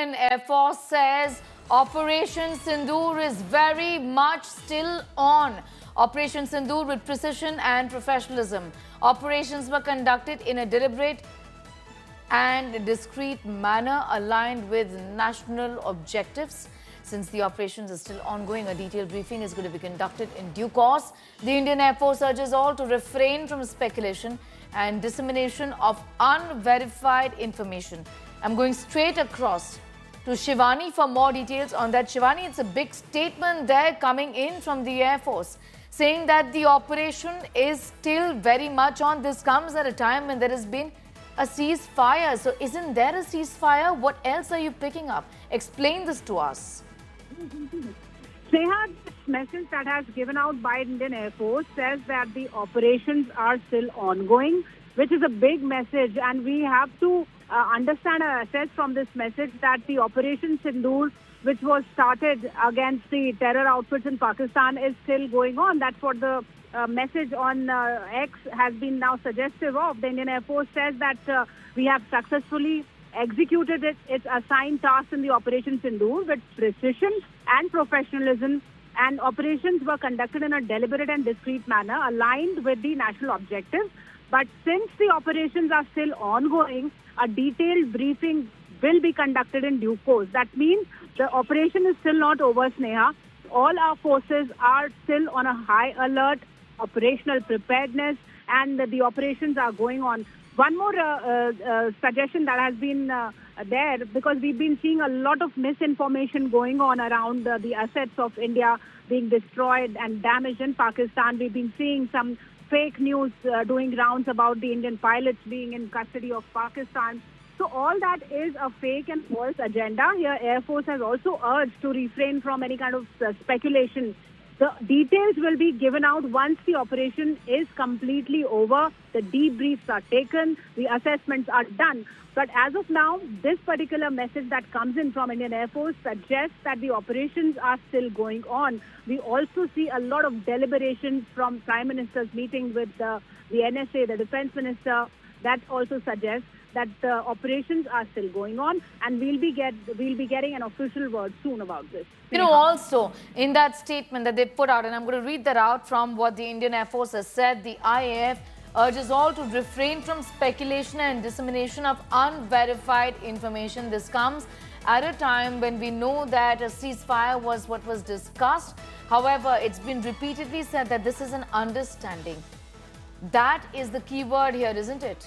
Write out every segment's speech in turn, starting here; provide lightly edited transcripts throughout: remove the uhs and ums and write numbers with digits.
Indian Air Force says Operation Sindoor is very much still on. Operation Sindoor with precision and professionalism. Operations were conducted in a deliberate and discreet manner aligned with national objectives. Since the operations are still ongoing, a detailed briefing is going to be conducted in due course. The Indian Air Force urges all to refrain from speculation and dissemination of unverified information. I'm going straight across to Shivani for more details on that. Shivani, it's a big statement there coming in from the Air Force saying that the operation is still very much on. This comes at a time when there has been a ceasefire. So isn't there a ceasefire? What else are you picking up? Explain this to us. Sneha, this message that has given out by Indian Air Force says that the operations are still ongoing, which is a big message, and we have to understand and assess from this message that the Operation Sindoor, which was started against the terror outfits in Pakistan, is still going on. That's what the message on X has been now suggestive of. The Indian Air Force says that we have successfully executed its assigned task in the Operation Sindoor with precision and professionalism, and operations were conducted in a deliberate and discreet manner aligned with the national objectives. But since the operations are still ongoing, a detailed briefing will be conducted in due course. That means the operation is still not over, Sneha. All our forces are still on a high alert, operational preparedness, and the operations are going on. One more suggestion that has been there, because we've been seeing a lot of misinformation going on around the assets of India being destroyed and damaged in Pakistan. We've been seeing some fake news doing rounds about the Indian pilots being in custody of Pakistan. So all that is a fake and false agenda. Here, Air Force has also urged to refrain from any kind of speculation. The details will be given out once the operation is completely over. The debriefs are taken, the assessments are done. But as of now, this particular message that comes in from Indian Air Force suggests that the operations are still going on. We also see a lot of deliberations from Prime Minister's meeting with the NSA, the Defense Minister. That also suggests that the operations are still going on, and we'll be getting an official word soon about this. You know, also in that statement that they put out, and I'm going to read that out from what the Indian Air Force has said, the IAF urges all to refrain from speculation and dissemination of unverified information. This comes at a time when we know that a ceasefire was what was discussed. However, it's been repeatedly said that this is an understanding. That is the key word here, isn't it?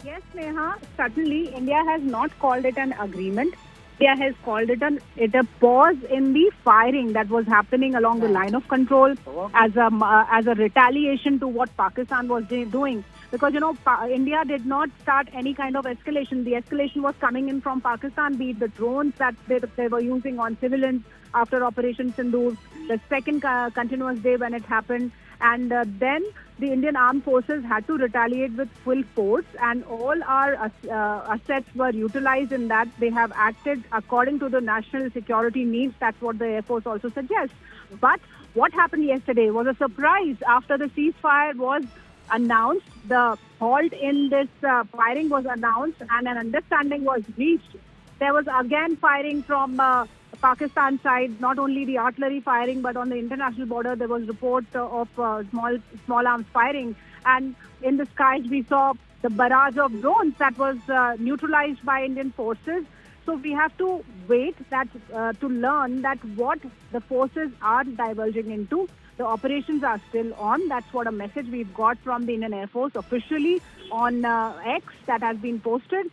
Yes, Neha, certainly India has not called it an agreement. India has called it a pause in the firing that was happening along the line of control as a retaliation to what Pakistan was doing. Because, you know, India did not start any kind of escalation. The escalation was coming in from Pakistan, be it the drones that they were using on civilians after Operation Sindoor, the second continuous day when it happened. And then the Indian Armed Forces had to retaliate with full force, and all our assets were utilized in that. They have acted according to the national security needs. That's what the Air Force also suggests. But what happened yesterday was a surprise. After the ceasefire was announced, the halt in this firing was announced, and an understanding was reached. There was again firing from Pakistan side, not only the artillery firing, but on the international border there was report of small arms firing, and in the skies we saw the barrage of drones that was neutralized by Indian forces. So we have to wait to learn that what the forces are diverging into. The operations are still on. That's what a message we've got from the Indian Air Force officially on X that has been posted,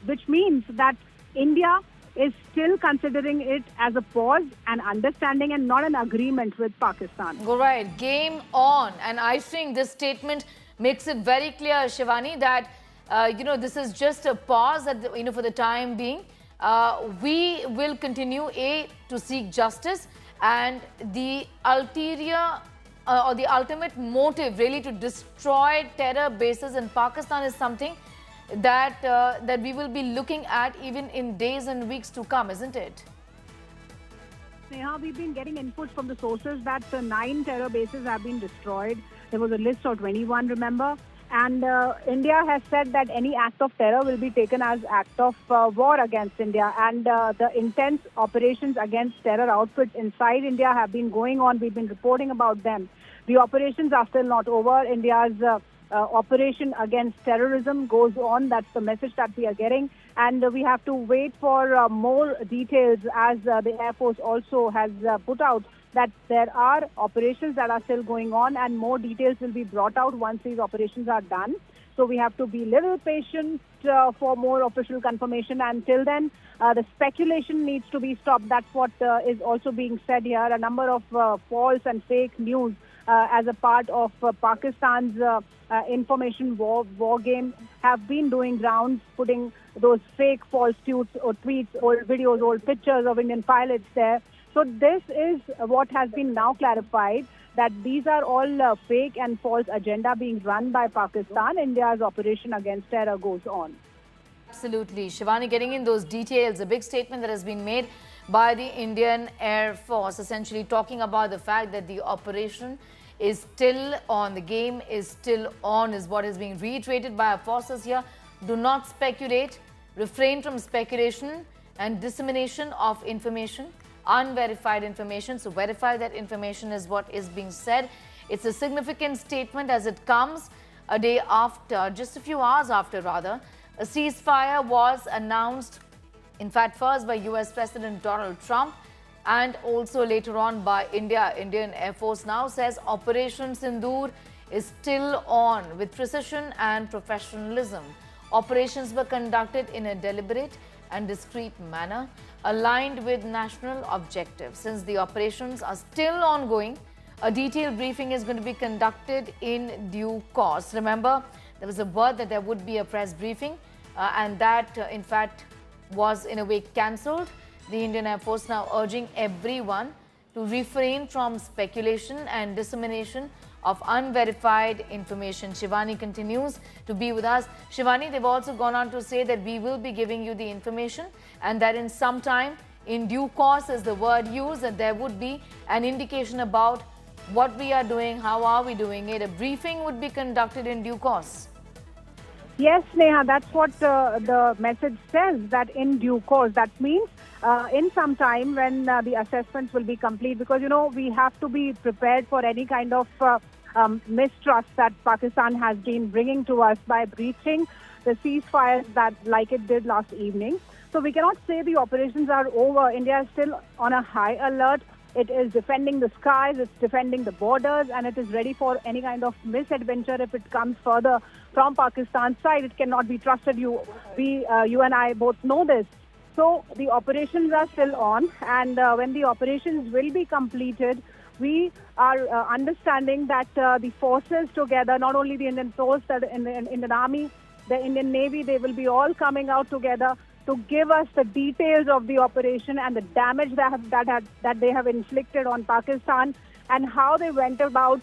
which means that India is still considering it as a pause, an understanding, and not an agreement with Pakistan. All right, game on. And I think this statement makes it very clear, Shivani, that this is just a pause for the time being. We will continue to seek justice, and the ulterior or the ultimate motive really to destroy terror bases in Pakistan is something that we will be looking at even in days and weeks to come, isn't it? Neha, we've been getting inputs from the sources that 9 terror bases have been destroyed. There was a list of 21, remember? And India has said that any act of terror will be taken as act of war against India. And the intense operations against terror outfits inside India have been going on. We've been reporting about them. The operations are still not over. India's operation against terrorism goes on. That's the message that we are getting. And we have to wait for more details, as the Air Force also has put out that there are operations that are still going on, and more details will be brought out once these operations are done. So we have to be a little patient for more official confirmation. Until then, the speculation needs to be stopped. That's what is also being said here. A number of false and fake news as a part of Pakistan's information war game have been doing rounds, putting those fake false tweets, old videos, old pictures of Indian pilots there. So this is what has been now clarified, that these are all fake and false agenda being run by Pakistan. India's operation against terror goes on. Absolutely. Shivani, getting in those details, a big statement that has been made by the Indian Air Force, essentially talking about the fact that the operation is still on, the game is still on, is what is being reiterated by our forces here. Do not speculate, refrain from speculation and dissemination of information, unverified information. So verify that information is what is being said. It's a significant statement as it comes a day after, just a few hours after rather, a ceasefire was announced, in fact first by US President Donald Trump and also later on by India. Indian Air Force now says Operation Sindoor is still on with precision and professionalism. Operations were conducted in a deliberate and discreet manner, aligned with national objectives. Since the operations are still ongoing, a detailed briefing is going to be conducted in due course. Remember, there was a word that there would be a press briefing and that in fact was in a way cancelled. The Indian Air Force now urging everyone to refrain from speculation and dissemination of unverified information. Shivani continues to be with us. Shivani, they've also gone on to say that we will be giving you the information and that in some time, in due course is the word used, that there would be an indication about what we are doing, how are we doing it. A briefing would be conducted in due course. Yes, Neha, that's what the message says, that in due course. That means in some time when the assessments will be complete, because, you know, we have to be prepared for any kind of mistrust that Pakistan has been bringing to us by breaching the ceasefire that like it did last evening. So we cannot say the operations are over. India is still on a high alert. It is defending the skies, it's defending the borders, and it is ready for any kind of misadventure if it comes further from Pakistan's side. It cannot be trusted. You and I both know this. So the operations are still on, and when the operations will be completed, we are understanding that the forces together, not only the Indian Force, the Indian Army, the Indian Navy, they will be all coming out together to give us the details of the operation and the damage that they have inflicted on Pakistan, and how they went about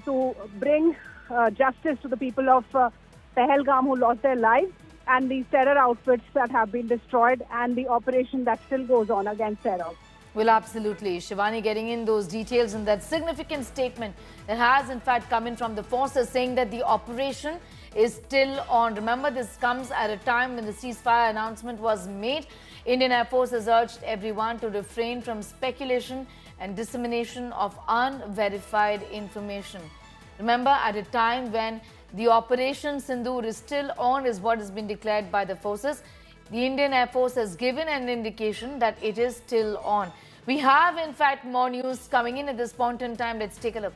to bring justice to the people of Pahalgam who lost their lives, and these terror outfits that have been destroyed, and the operation that still goes on against terror. Well, absolutely. Shivani getting in those details and that significant statement that has in fact come in from the forces saying that the operation is still on. Remember, this comes at a time when the ceasefire announcement was made. Indian Air Force has urged everyone to refrain from speculation and dissemination of unverified information. Remember, at a time when the Operation Sindoor is still on, is what has been declared by the forces. The Indian Air Force has given an indication that it is still on. We have, in fact, more news coming in at this point in time. Let's take a look.